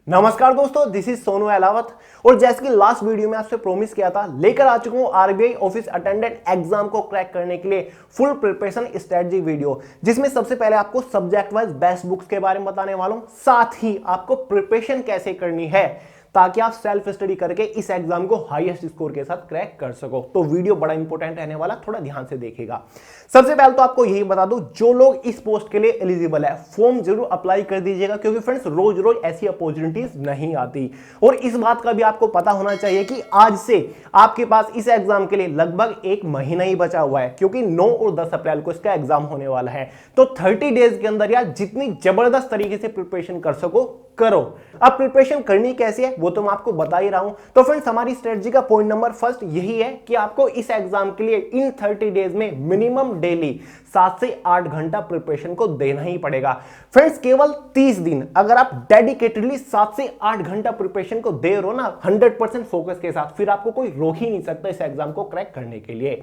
नमस्कार दोस्तों, this is Sonu Ahlawat. और जैसे कि लास्ट वीडियो में आपसे प्रॉमिस किया था, लेकर आ चुका हूं आरबीआई ऑफिस अटेंडेंट एग्जाम को क्रैक करने के लिए फुल प्रिपरेशन स्ट्रेटजी वीडियो, जिसमें सबसे पहले आपको सब्जेक्ट वाइज बेस्ट बुक्स के बारे में बताने वाला हूं, साथ ही आपको प्रिपरेशन कैसे करनी है ताकि आप सेल्फ स्टडी करके इस एग्जाम को हाईएस्ट स्कोर के साथ क्रैक कर सको। तो वीडियो बड़ा इंपॉर्टेंट रहने वाला, थोड़ा ध्यान से देखिएगा। सबसे पहले तो आपको यही बता दूं, जो लोग इस पोस्ट के लिए एलिजिबल है फॉर्म जरूर अप्लाई कर दीजिएगा, क्योंकि फ्रेंड्स रोज रोज ऐसी अपॉर्चुनिटीज नहीं आती। और इस बात का भी आपको पता होना चाहिए कि आज से आपके पास इस एग्जाम के लिए लगभग एक महीना ही बचा हुआ है, क्योंकि 9 और 10 अप्रैल को इसका एग्जाम होने वाला है। तो 30 डेज के अंदर यार जितनी जबरदस्त तरीके से प्रिपरेशन कर सको करो। अब प्रिपरेशन करनी कैसे है वो तो मैं आपको बता ही रहा हूं। तो फ्रेंड्स, हमारी स्ट्रेटजी का पॉइंट नंबर फर्स्ट यही है कि आपको इस एग्जाम के लिए इन 30 डेज में मिनिमम डेली 7 से 8 घंटा प्रिपरेशन को देना ही पड़ेगा। फ्रेंड्स, केवल 30 दिन अगर आप डेडिकेटेडली 7 से 8 घंटा प्रिपरेशन को दे रहे हो ना 100% फोकस के साथ, फिर आपको कोई रोक ही नहीं सकता इस एग्जाम को क्रैक करने के लिए।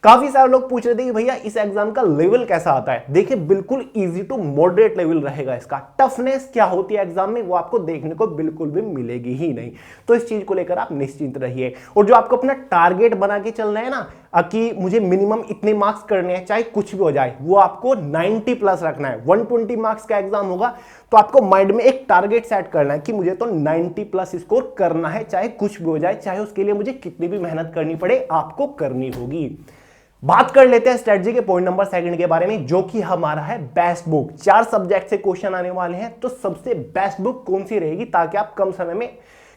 काफी सारे लोग पूछ रहे थे कि भैया इस एग्जाम का लेवल कैसा आता है। देखिए, बिल्कुल इजी टू मॉडरेट लेवल रहेगा इसका। टफनेस क्या होती है एग्जाम में वो आपको देखने को बिल्कुल भी मिलेगी ही नहीं। तो इस चीज को लेकर आप निश्चिंत रहिए। और जो आपको अपना टारगेट बना के चलना है ना कि मुझे मिनिमम इतने मार्क्स करने हैं चाहे कुछ भी हो जाए, वो आपको 90 प्लस रखना है। 120 मार्क्स का एग्जाम होगा तो आपको माइंड में एक टारगेट सेट करना है कि मुझे तो 90 प्लस स्कोर करना है, चाहे कुछ भी हो जाए, चाहे उसके लिए मुझे कितनी भी मेहनत करनी पड़े, आपको करनी होगी। बात कर लेते हैं स्ट्रेटजी के पॉइंट नंबर सेकंड के बारे में, जो कि हमारा है बेस्ट बुक। 4 सब्जेक्ट से क्वेश्चन आने वाले हैं, तो सबसे बेस्ट बुक कौन सी रहेगी ताकि आप कम समय में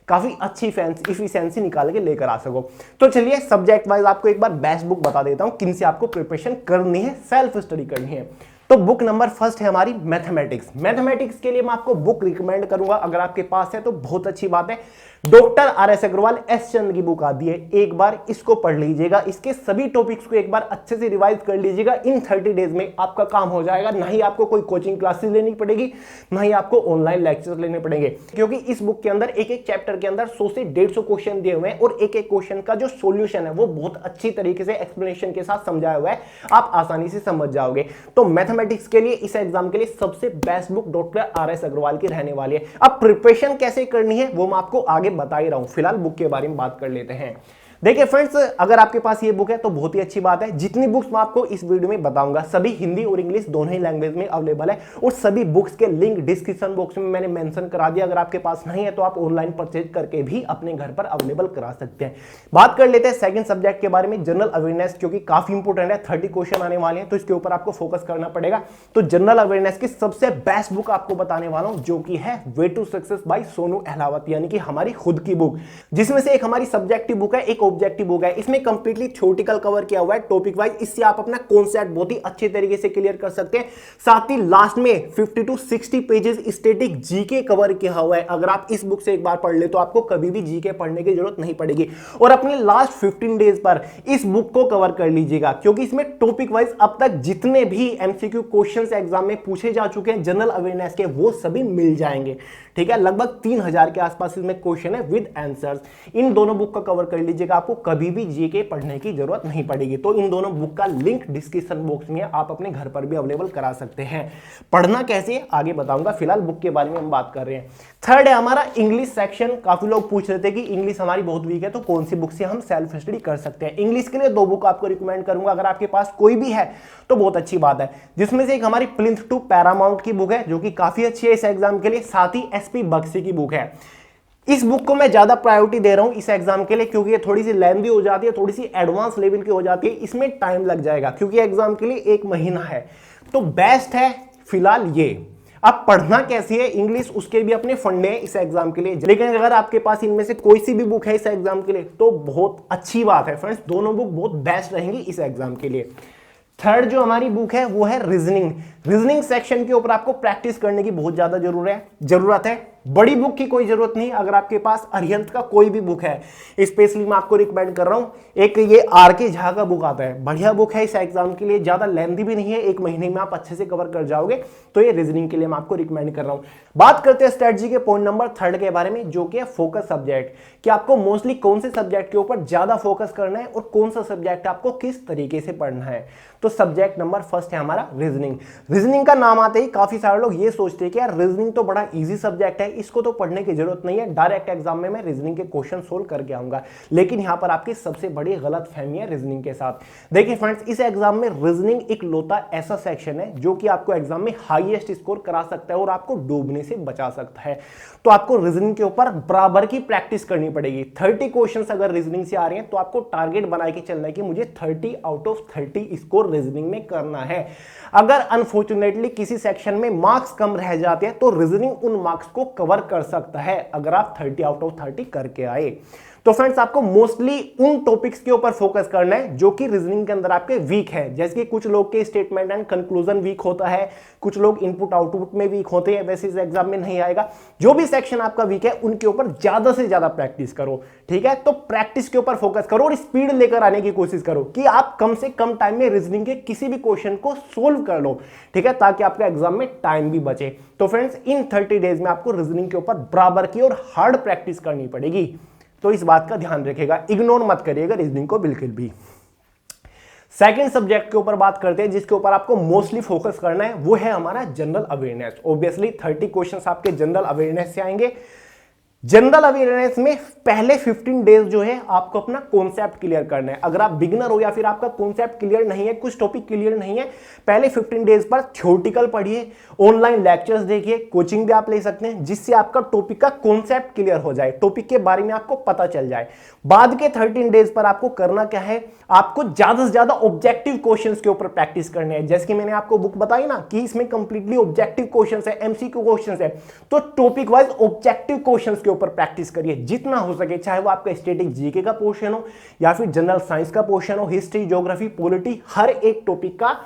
काफी अच्छी इफिशिएंसी निकाल के लेकर आ सको। तो चलिए सब्जेक्ट वाइज आपको एक बार बेस्ट बुक बता देता हूं किन से आपको प्रिपरेशन करनी है, सेल्फ स्टडी करनी है। तो बुक नंबर फर्स्ट है हमारी मैथमेटिक्स। मैथमेटिक्स के लिए मैं आपको बुक रिकमेंड करूंगा, अगर आपके पास है तो बहुत अच्छी बात है। Doctor R S. Agarwal, S Chand की बुक आती है, एक बार इसको पढ़ लीजिएगा। इसके सभी टॉपिक्स को एक बार अच्छे से रिवाइज कर लीजिएगा। इन 30 डेज में आपका काम हो जाएगा। ना ही आपको कोई कोचिंग क्लासेस लेनी पड़ेगी, ना ही आपको ऑनलाइन लेक्चर्स लेने पड़ेंगे, क्योंकि इस बुक के अंदर एक एक चैप्टर के अंदर 100 से 150 क्वेश्चन दिए हुए हैं और एक एक क्वेश्चन का जो सोल्यूशन है वो बहुत अच्छी तरीके से एक्सप्लेनेशन के साथ समझाया हुआ है, आप आसानी से समझ जाओगे। तो मैथमेटिक्स के लिए इस एग्जाम के लिए सबसे best book doctor R S. Agarwal की रहने वाली है। अब प्रिपरेशन कैसे करनी है वो मैं आपको आगे बता ही रहा हूं, फिलहाल बुक के बारे में बात कर लेते हैं। देखिए फ्रेंड्स, अगर आपके पास ये बुक है तो बहुत ही अच्छी बात है। जितनी बुक्स मैं आपको इस वीडियो में बताऊंगा सभी हिंदी और इंग्लिश दोनों ही लैंग्वेज में अवेलेबल है, और सभी बुक्स के लिंक डिस्क्रिप्शन बॉक्स में मैंने मेंशन करा दिया। अगर आपके पास नहीं है तो आप ऑनलाइन परचेज करके भी अपने घर पर अवेलेबल करा सकते हैं। बात कर लेते हैं सेकंड सब्जेक्ट के बारे में, जनरल अवेयरनेस, क्योंकि काफी इंपोर्टेंट है। 30 क्वेश्चन आने वाले हैं तो इसके ऊपर आपको फोकस करना पड़ेगा। तो जनरल अवेयरनेस की सबसे बेस्ट बुक आपको बताने वाला हूं, जो कि है way to success by Sonu Ahlawat, यानी कि हमारी खुद की बुक, जिसमें से एक हमारी सब्जेक्टिव बुक है, एक ऑब्जेक्टिव बुक है। इसमें कंप्लीटली थ्योरेटिकल कवर किया हुआ है टॉपिक वाइज। इससे आप अपना कॉन्सेप्ट बहुत ही अच्छे तरीके से क्लियर कर सकते हैं। साथ ही लास्ट में 50 to 60 pages static GK cover किया हुआ है। अगर आप इस बुक से एक बार पढ़ ले तो आपको कभी भी जीके पढ़ने की जरूरत नहीं पड़ेगी। और अपने लास्ट 15 डेज पर इस बुक को कवर कर लीजिएगा, क्योंकि इसमें टॉपिक वाइज अब तक जितने भी एमसीक्यू क्वेश्चंस एग्जाम में पूछे जा चुके हैं जनरल अवेयरनेस के, वो सभी मिल जाएंगे। ठीक है, लगभग 3000 के आसपास इसमें क्वेश्चन है विद आंसर्स। इन दोनों बुक का कवर कर लीजिएगा, आपको कभी भी जीके पढ़ने की जरूरत नहीं पड़ेगी। तो इन दोनों बुक का लिंक डिस्क्रिप्शन बॉक्स में आप अपने घर पर भी अवेलेबल करा सकते हैं। पढ़ना कैसे आगे बताऊंगा, फिलहाल बुक के बारे में हम बात कर रहे हैं। थर्ड है हमारा इंग्लिश सेक्शन। काफी लोग पूछ रहे थे कि इंग्लिश हमारी बहुत वीक है तो कौन सी बुक से हम सेल्फ स्टडी कर सकते हैं। इंग्लिश के लिए 2 बुक आपको रिकमेंड करूंगा, अगर आपके पास कोई भी है तो बहुत अच्छी बात है। जिसमें से एक हमारी प्लिंथ टू पैरामाउंट की बुक है, जो कि काफी अच्छी है इस एग्जाम के लिए। साथ ही एसपी बक्सी की बुक है। इस बुक को मैं ज्यादा प्रायोरिटी दे रहा हूं इस एग्जाम के लिए, क्योंकि ये थोड़ी सी लेंथी हो जाती है, थोड़ी सी एडवांस लेवल की हो जाती है। इसमें टाइम लग जाएगा क्योंकि एग्जाम के लिए 1 महीना है। तो बेस्ट है फिलहाल ये। अब पढ़ना कैसी है इंग्लिश, उसके भी अपने फंडे हैं इस एग्जाम के लिए। लेकिन अगर आपके पास इनमें से कोई सी भी बुक है इस एग्जाम के लिए तो बहुत अच्छी बात है फ्रेंड्स, दोनों बुक बहुत बेस्ट रहेंगी इस एग्जाम के लिए। थर्ड जो हमारी बुक है वो है रीजनिंग। रीजनिंग सेक्शन के ऊपर आपको प्रैक्टिस करने की बहुत ज्यादा जरूरत है। बड़ी बुक की कोई जरूरत नहीं। अगर आपके पास अरिहंत का कोई भी बुक है, स्पेशली मैं आपको रिकमेंड कर रहा हूं, एक ये आर.के. झा का बुक आता है, बढ़िया बुक है इस एग्जाम के लिए, ज्यादा लेंथी भी नहीं है, 1 महीने में आप अच्छे से कवर कर जाओगे। तो ये रीजनिंग के लिए मैं आपको रिकमेंड कर रहा हूं। बात करते हैं स्ट्रेटजी के पॉइंट नंबर 3 के बारे में, जो कि है फोकस सब्जेक्ट, कि आपको मोस्टली कौन से सब्जेक्ट के ऊपर ज्यादा फोकस करना है और कौन सा सब्जेक्ट आपको किस तरीके से पढ़ना है। तो सब्जेक्ट नंबर फर्स्ट है हमारा रीजनिंग। रीजनिंग का नाम आते ही काफी सारे लोग ये सोचते हैं कि यार रीजनिंग तो बड़ा इजी सब्जेक्ट है, इसको तो पढ़ने की जरूरत नहीं है, डायरेक्ट एग्जाम में मैं रीजनिंग के क्वेश्चन सोल्व करके आऊंगा। लेकिन यहां पर आपकी सबसे बड़ी गलतफहमी है रीजनिंग के साथ। देखिए फ्रेंड्स, इस एग्जाम में रीजनिंग एक लौता ऐसा सेक्शन है जो कि आपको एग्जाम में हाईएस्ट स्कोर करा सकता है और आपको डूबने से बचा सकता है। तो आपको रीजनिंग के ऊपर बराबर की प्रैक्टिस करनी पड़ेगी। 30 क्वेश्चंस अगर रीजनिंग से आ रहे हैं तो आपको टारगेट बना के चलना है कि मुझे 30 आउट ऑफ 30 स्कोर रीजनिंग में करना है। अगर अनफॉर्चुनेटली किसी सेक्शन में मार्क्स कम रह जाते हैं तो रीजनिंग उन मार्क्स को कवर कर सकता है अगर आप 30 आउट ऑफ 30 करके आए। तो फ्रेंड्स, आपको मोस्टली उन टॉपिक्स के ऊपर फोकस करना है जो कि रीजनिंग के अंदर आपके वीक है। जैसे कि कुछ लोग के स्टेटमेंट एंड कंक्लूजन वीक होता है, कुछ लोग इनपुट आउटपुट में वीक होते हैं, वैसे इस एग्जाम में नहीं आएगा। जो भी सेक्शन आपका वीक है उनके ऊपर ज्यादा से ज्यादा प्रैक्टिस करो, ठीक है। तो प्रैक्टिस के ऊपर फोकस करो और स्पीड लेकर आने की कोशिश करो कि आप कम से कम टाइम में रीजनिंग के किसी भी क्वेश्चन को सोल्व कर लो, ठीक है, ताकि आपका एग्जाम में टाइम भी बचे। तो फ्रेंड्स, इन 30 डेज में आपको रीजनिंग के ऊपर बराबर की और हार्ड प्रैक्टिस करनी पड़ेगी। तो इस बात का ध्यान रखिएगा, इग्नोर मत करिएगा रीजनिंग को बिल्कुल भी। सेकंड सब्जेक्ट के ऊपर बात करते हैं जिसके ऊपर आपको मोस्टली फोकस करना है, वो है हमारा जनरल अवेयरनेस। ऑब्वियसली 30 क्वेश्चंस आपके जनरल अवेयरनेस से आएंगे। जनरल अवेयरनेस में पहले 15 डेज जो है आपको अपना कॉन्सेप्ट क्लियर करना है। अगर आप बिगिनर हो या फिर आपका कॉन्सेप्ट क्लियर नहीं है, कुछ टॉपिक क्लियर नहीं है, पहले 15 डेज पर थ्योरेटिकल पढ़िए, ऑनलाइन लेक्चर्स देखिए, कोचिंग भी आप ले सकते हैं, जिससे आपका टॉपिक का कॉन्सेप्ट क्लियर हो जाए, टॉपिक के बारे में आपको पता चल जाए। बाद के 13 डेज पर आपको करना क्या है, आपको ज्यादा से ज्यादा ऑब्जेक्टिव क्वेश्चंस के ऊपर प्रैक्टिस करनी है। जैसे कि मैंने आपको बुक बताई ना कि इसमें कंप्लीटली ऑब्जेक्टिव क्वेश्चंस है, एमसीक्यू क्वेश्चंस है, तो टॉपिक वाइज ऑब्जेक्टिव क्वेश्चंस के ऊपर प्रैक्टिस करिए जितना हो सके, चाहे वो आपका स्टैटिक जीके का पोर्शन हो या फिर जनरल साइंस का पोर्शन हो, हिस्ट्री, ज्योग्राफी, पॉलिटी, हर एक टॉपिक का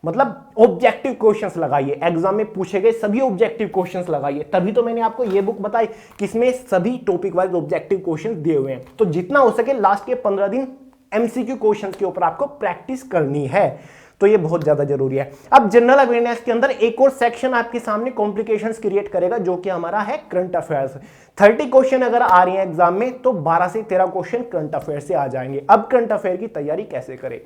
मतलब ऑब्जेक्टिव क्वेश्चंस लगाइए। एग्जाम में पूछे गए सभी ऑब्जेक्टिव क्वेश्चंस लगाइए। तभी तो मैंने आपको ये बुक बताई कि इसमें सभी टॉपिक वाइज ऑब्जेक्टिव क्वेश्चंस दिए हुए हैं। तो जितना हो सके लास्ट के 15 दिन एमसीक्यू क्वेश्चंस के ऊपर आपको प्रैक्टिस करनी है, तो ये बहुत ज्यादा जरूरी है। अब जनरल अवेयरनेस के अंदर एक और सेक्शन आपके सामने कॉम्प्लिकेशंस क्रिएट करेगा जो कि हमारा है करंट अफेयर्स। 30 क्वेश्चन अगर आ रहे हैं एग्जाम में तो 12 से 13 क्वेश्चन करंट अफेयर से आ जाएंगे। अब करंट अफेयर की तैयारी कैसे करें?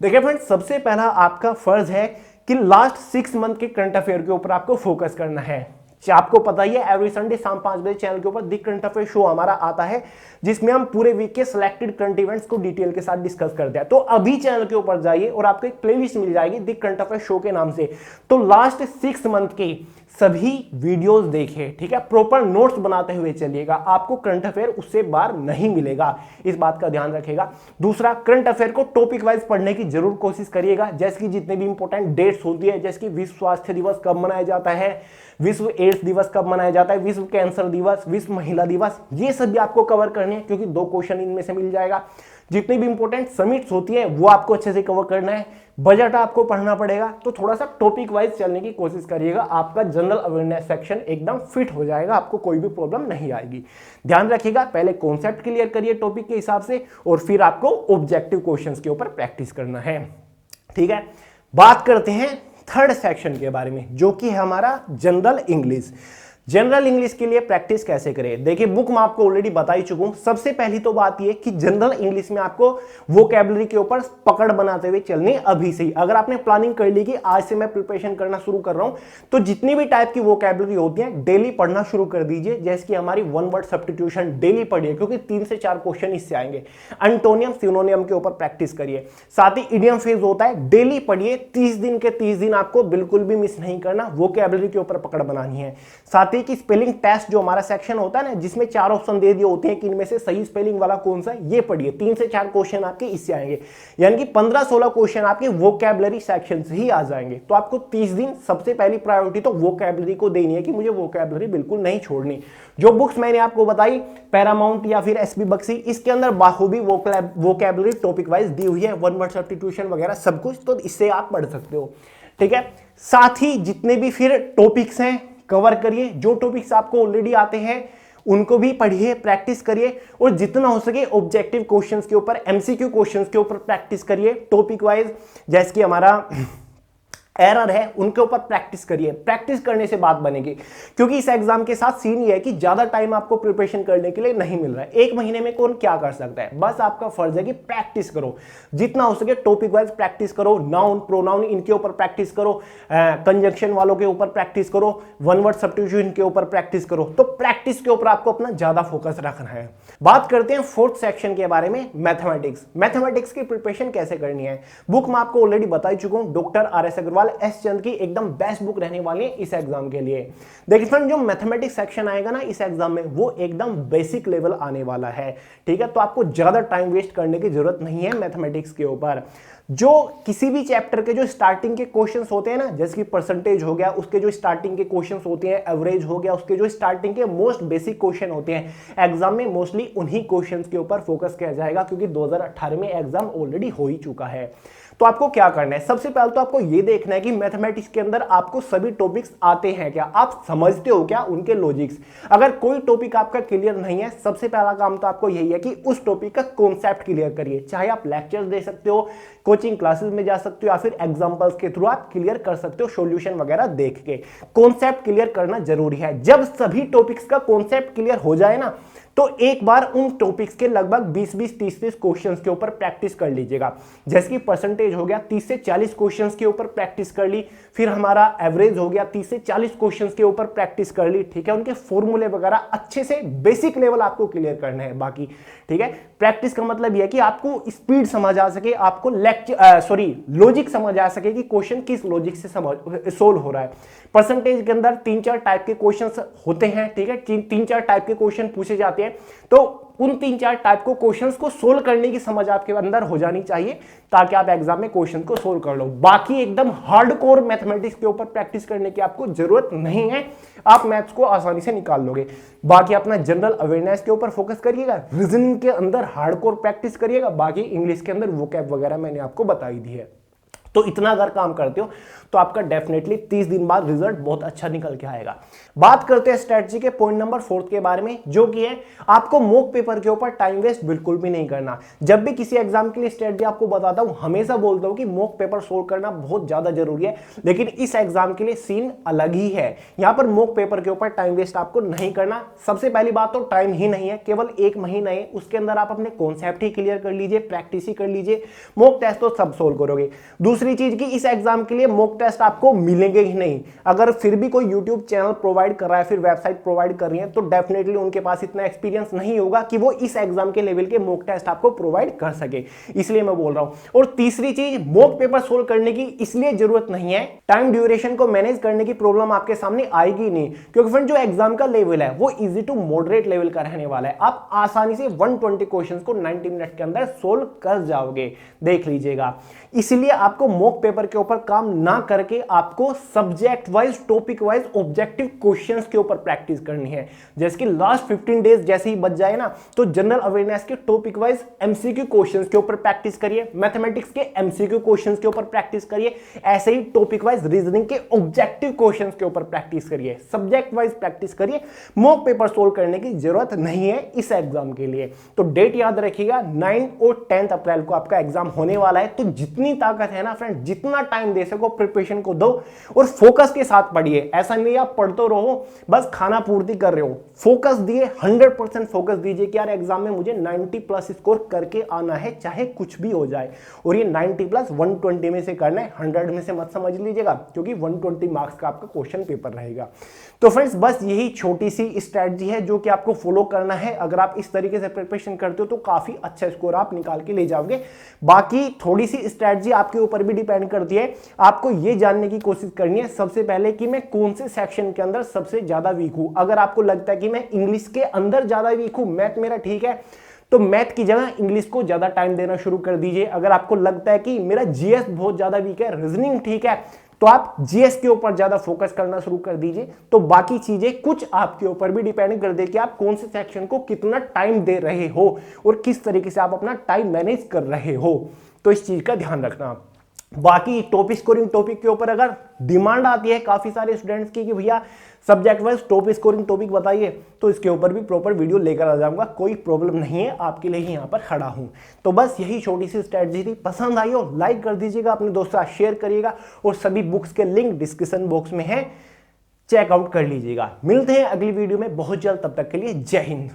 देखिए फ्रेंड्स, सबसे पहला आपका फर्ज है कि लास्ट 6 मंथ के करंट अफेयर के ऊपर आपको फोकस करना है। आपको पता ही है एवरी संडे शाम 5 बजे चैनल के ऊपर दी करंट अफेयर शो हमारा आता है, जिसमें हम पूरे वीक के सिलेक्टेड करंट इवेंट्स को डिटेल के साथ डिस्कस करते हैं। तो अभी चैनल के ऊपर जाइए और आपको एक प्लेलिस्ट मिल जाएगी दी करंट अफेयर शो के नाम से। तो लास्ट 6 मंथ के सभी वीडियोस देखिए, ठीक है, प्रॉपर नोट्स बनाते हुए चलिएगा, आपको करंट अफेयर उससे बाहर नहीं मिलेगा, इस बात का ध्यान रखिएगा। दूसरा, करंट अफेयर को टॉपिक वाइज पढ़ने की जरूर कोशिश करिएगा। जैसे कि जितने भी इंपॉर्टेंट डेट्स होती है, जैसे कि विश्व स्वास्थ्य दिवस कब मनाया जाता है, विश्व एड्स दिवस कब मनाया जाता है, विश्व कैंसर दिवस, विश्व महिला दिवस, ये सभी आपको कवर करने हैं क्योंकि 2 क्वेश्चन इनमें से मिल जाएगा। जितनी भी इंपॉर्टेंट समिट्स होती है वो आपको अच्छे से कवर करना है। बजट आपको पढ़ना पड़ेगा, तो थोड़ा सा टॉपिक वाइज चलने की कोशिश करिएगा। आपका जनरल अवेयरनेस सेक्शन एकदम फिट हो जाएगा, आपको कोई भी प्रॉब्लम नहीं आएगी। ध्यान रखिएगा, पहले कॉन्सेप्ट क्लियर करिए टॉपिक के हिसाब से और फिर आपको ऑब्जेक्टिव क्वेश्चंस के ऊपर प्रैक्टिस करना है, ठीक है। बात करते हैं थर्ड सेक्शन के बारे में जो कि है हमारा जनरल इंग्लिश। जनरल इंग्लिश के लिए प्रैक्टिस कैसे करें? देखिए, बुक मैं आपको ऑलरेडी बता ही चुका हूं। सबसे पहली तो बात यह कि जनरल इंग्लिश में आपको वोकैबुलरी के ऊपर पकड़ बनाते हुए चलनी अभी से ही। अगर आपने प्लानिंग कर ली कि आज से मैं प्रिपरेशन करना शुरू कर रहा हूं, तो जितनी भी टाइप की वोकैबुलरी होती है डेली पढ़ना शुरू कर दीजिए। जैसे कि हमारी 1 वर्ड सब्स्टिट्यूशन डेली पढ़िए क्योंकि 3 से 4 क्वेश्चन इससे आएंगे। एंटोनियम, सिनोनियम के ऊपर प्रैक्टिस करिए। साथ ही इडियम फ्रेज होता है, डेली पढ़िए। 30 दिन के 30 दिन आपको बिल्कुल भी मिस नहीं करना, वोकैबुलरी के ऊपर पकड़ बनानी है। साथ ही कि स्पेलिंग टेस्ट जो हमारा सेक्शन होता है ना, जिसमें 4 ऑप्शन दे दिए होते हैं कि इनमें से सही स्पेलिंग वाला कौन सा है, ये पढ़िए। 3 से 4 क्वेश्चन आपके इससे आएंगे, यानी कि 15-16 क्वेश्चन आपके वोकैबुलरी सेक्शन से ही आ जाएंगे। तो आपको 30 दिन सबसे पहली प्रायोरिटी तो वोकैबुलरी को देनी है कि मुझे वोकैबुलरी बिल्कुल नहीं छोड़नी। जो बुक्स मैंने आपको बताई, पैरामाउंट या फिर एसबी बक्सी, इसके अंदर बाखूबी वोकैबुलरी टॉपिक वाइज दी हुई है, 1 वर्ड सब्स्टिट्यूशन वगैरह सब कुछ, तो इससे आप पढ़ सकते हो, ठीक है। साथ ही जितने भी फिर टॉपिक्स हैं कवर करिए। जो टॉपिक्स आपको ऑलरेडी आते हैं उनको भी पढ़िए, प्रैक्टिस करिए और जितना हो सके ऑब्जेक्टिव क्वेश्चंस के ऊपर, एमसीक्यू क्वेश्चंस के ऊपर प्रैक्टिस करिए टॉपिक वाइज। जैसे कि हमारा एरर है उनके ऊपर प्रैक्टिस करिए। प्रैक्टिस करने से बात बनेगी, क्योंकि इस एग्जाम के साथ सीन ये है कि ज्यादा टाइम आपको प्रिपरेशन करने के लिए नहीं मिल रहा है। एक महीने में कौन क्या कर सकता है, बस आपका फर्ज है कि प्रैक्टिस करो, जितना हो सके टॉपिक वाइज प्रैक्टिस करो, नाउन प्रोनाउन इनके ऊपर प्रैक्टिस करो, कंजंक्शन वालों के ऊपर प्रैक्टिस करो, वन वर्ड सब्स्टिट्यूशन के ऊपर प्रैक्टिस करो। तो प्रैक्टिस के ऊपर आपको अपना ज्यादा फोकस रखना है। बात करते हैं फोर्थ सेक्शन के बारे में, मैथमेटिक्स। मैथमेटिक्स की प्रिपरेशन कैसे करनी है, बुक मैं आपको ऑलरेडी बता ही चुका हूं, doctor R S. Agarwal, S Chand की एकदम बेस्ट बुक रहने वाली है इस एग्जाम के लिए। देखिए फ्रेंड, जो मैथमेटिक्स सेक्शन आएगा ना इस एग्जाम में, वो एकदम बेसिक लेवल आने वाला है, ठीक है। तो आपको ज्यादा टाइम वेस्ट करने की जरूरत नहीं है मैथमेटिक्स के ऊपर। जो किसी भी चैप्टर के जो स्टार्टिंग के क्वेश्चंस होते हैं ना, जैसे कि परसेंटेज हो गया, उसके जो स्टार्टिंग के क्वेश्चंस होते हैं, एवरेज हो गया, उसके जो स्टार्टिंग के मोस्ट बेसिक क्वेश्चन होते हैं, एग्जाम में मोस्टली उन्हीं क्वेश्चंस के ऊपर फोकस किया जाएगा, क्योंकि 2018 में एग्जाम ऑलरेडी हो ही चुका है। तो आपको क्या करना है, सबसे पहले तो आपको यह देखना है कि मैथमेटिक्स के अंदर आपको सभी टॉपिक्स आते हैं क्या, आप समझते हो क्या उनके लॉजिक्स। अगर कोई टॉपिक आपका क्लियर नहीं है, सबसे पहला काम तो आपको यही है कि उस टॉपिक का कॉन्सेप्ट क्लियर करिए। चाहे आप लेक्चर्स दे सकते हो, कोचिंग क्लासेस में जा सकते हो, या फिर एग्जांपल्स के थ्रू आप क्लियर कर सकते हो, सॉल्यूशन वगैरह देख के। कॉन्सेप्ट क्लियर करना जरूरी है। जब सभी टॉपिक्स का कॉन्सेप्ट क्लियर हो जाए ना, तो एक बार उन टॉपिक्स के लगभग 20-20, 30-30 क्वेश्चंस के ऊपर प्रैक्टिस कर लीजिएगा। जैसे कि परसेंटेज हो गया, 30 से 40 क्वेश्चंस के ऊपर प्रैक्टिस कर ली। फिर हमारा एवरेज हो गया, 30 से 40 क्वेश्चंस के ऊपर प्रैक्टिस कर ली, ठीक है। उनके फॉर्मूले वगैरह अच्छे से बेसिक लेवल आपको क्लियर करना है बाकी, ठीक है। प्रैक्टिस का मतलब यह है कि आपको स्पीड समझ आ सके, आपको लॉजिक समझ आ सके कि क्वेश्चन किस लॉजिक से सोल्व हो रहा है। परसेंटेज के अंदर 3-4 टाइप के क्वेश्चंस होते हैं, ठीक है। 3-4 टाइप के क्वेश्चन पूछे जाते हैं, तो उन 3-4 टाइप को क्वेश्चंस को सोल्व करने की समझ आपके अंदर हो जानी चाहिए, ताकि आप एग्जाम में क्वेश्चन को सोल्व कर लो। बाकी एकदम हार्डकोर मैथमेटिक्स के ऊपर प्रैक्टिस करने की आपको जरूरत नहीं है, आप मैथ्स को आसानी से निकाल लोगे। बाकी अपना जनरल अवेयरनेस के ऊपर फोकस करिएगा, रीजनिंग के अंदर हार्डकोर प्रैक्टिस करिएगा, बाकी इंग्लिश के अंदर वोकैब वगैरह मैंने आपको बताई दी है। तो इतना अगर काम करते हो तो आपका डेफिनेटली 30 दिन बाद रिजल्ट बहुत अच्छा निकल के आएगा। बात करते हैं स्ट्रेटजी के पॉइंट नंबर 4 के बारे में, जो कि है आपको मॉक पेपर के ऊपर टाइम वेस्ट बिल्कुल भी नहीं करना। जब भी किसी एग्जाम के लिए स्ट्रेटजी आपको बताता हूं, हमेशा बोलता हूं कि मॉक पेपर सोल्व करना बहुत ज्यादा जरूरी है, लेकिन इस एग्जाम के लिए सीन अलग ही है। यहां पर मॉक पेपर के ऊपर टाइम वेस्ट आपको नहीं करना। सबसे पहली बात तो टाइम ही नहीं है, केवल 1 महीना है, उसके अंदर आप अपने कॉन्सेप्ट ही क्लियर कर लीजिए, प्रैक्टिस ही कर लीजिए, मॉक टेस्ट तो सब सोल्व करोगे। दूसरी चीज कि इस एग्जाम के लिए मॉक टेस्ट आपको मिलेंगे ही नहीं। अगर फिर भी कोई यूट्यूब चैनल प्रोवाइड कर रहा है, फिर वेबसाइट प्रोवाइड कर रही है, तो डेफिनेटली उनके पास इतना एक्सपीरियंस नहीं होगा कि वो इस एग्जाम के लेवल के मॉक टेस्ट आपको प्रोवाइड कर सके, इसलिए मैं बोल रहा हूं। और तीसरी चीज, मॉक पेपर सोल्व करने की इसलिए जरूरत नहीं है, टाइम ड्यूरेशन को मैनेज करने की प्रॉब्लम आपके सामने आएगी नहीं, क्योंकि फ्रेंड जो एग्जाम का लेवल है वो इजी टू मॉडरेट लेवल का रहने वाला है। आप आसानी से 120 क्वेश्चंस को 90 मिनट के अंदर सोल्व कर जाओगे, देख लीजिएगा। इसलिए आपको मॉक पेपर के ऊपर काम ना करके आपको subject wise, topic wise, objective questions के ऊपर प्रैक्टिस करनी है। जैसे कि लास्ट 15 डेज जैसे ही बच जाए ना, तो जनरल अवेयरनेस के टॉपिक वाइज एमसीक्यू क्वेश्चंस के ऊपर प्रैक्टिस करिए, मैथमेटिक्स के एमसीक्यू क्वेश्चंस के ऊपर प्रैक्टिस करिए, ऐसे ही टॉपिक वाइज रीजनिंग के ऑब्जेक्टिव क्वेश्चंस के ऊपर प्रैक्टिस करिए, सब्जेक्ट वाइज प्रैक्टिस करिए। मॉक पेपर सोल्व करने की जरूरत नहीं है इस एग्जाम के लिए। तो डेट याद रखिएगा, 9 और 10 अप्रैल को आपका एग्जाम होने वाला है। तो जितनी ताकत है ना फ्रेंड, जितना टाइम दे सको प्रिपरेशन को दो और फोकस के साथ पढ़िए। ऐसा नहीं आप पढ़ते रहो बस खाना पूर्ति कर रहे हो, फोकस दिए, 100% फोकस दीजिए कि यार एग्जाम में मुझे 90 प्लस स्कोर करके आना है, चाहे कुछ भी हो जाए। और ये 90 प्लस 120 में से करना है, 100 में से मत समझ लीजिएगा, क्योंकि 120 मार्क्स का आपका क्वेश्चन पेपर रहेगा। तो फ्रेंड्स बस यही छोटी सी स्ट्रेटजी है जो कि आपको फॉलो करना है। अगर आप इस तरीके से प्रिपरेशन करते हो तो काफी अच्छा स्कोर आप निकाल के ले जाओगे। बाकी थोड़ी सी स्ट्रेटजी आपके ऊपर भी डिपेंड करती है। आपको ये जानने की कोशिश करनी है सबसे पहले कि मैं कौन से सेक्शन के अंदर सबसे ज्यादा वीक हूं। अगर आपको लगता है कि मैं इंग्लिश के अंदर ज्यादा वीक हूं, मैथ मेरा ठीक है, तो मैथ की जगह इंग्लिश को ज्यादा टाइम देना शुरू कर दीजिए। अगर आपको लगता है कि मेरा जीएस बहुत ज्यादा वीक है, रीजनिंग ठीक है, तो आप जीएस के ऊपर ज्यादा फोकस करना शुरू कर दीजिए। तो बाकी चीजें कुछ आपके ऊपर भी डिपेंड कर दे कि आप कौन से सेक्शन को कितना टाइम दे रहे हो और किस तरीके से आप अपना टाइम मैनेज कर रहे हो। तो इस चीज का ध्यान रखना। बाकी टॉप स्कोरिंग टॉपिक के ऊपर अगर डिमांड आती है काफी सारे स्टूडेंट्स की कि भैया subject wise top scoring topic बताइए, तो इसके ऊपर भी प्रॉपर वीडियो लेकर आ जाऊंगा, कोई प्रॉब्लम नहीं है, आपके लिए ही यहाँ पर खड़ा हूँ। तो बस यही छोटी सी स्ट्रेटजी थी, पसंद आई हो लाइक कर दीजिएगा, अपने दोस्तों के साथ शेयर करिएगा और सभी बुक्स के लिंक डिस्क्रिप्शन बॉक्स में है, चेकआउट कर लीजिएगा। मिलते हैं अगली वीडियो में बहुत जल्द, तब तक के लिए जय हिंद।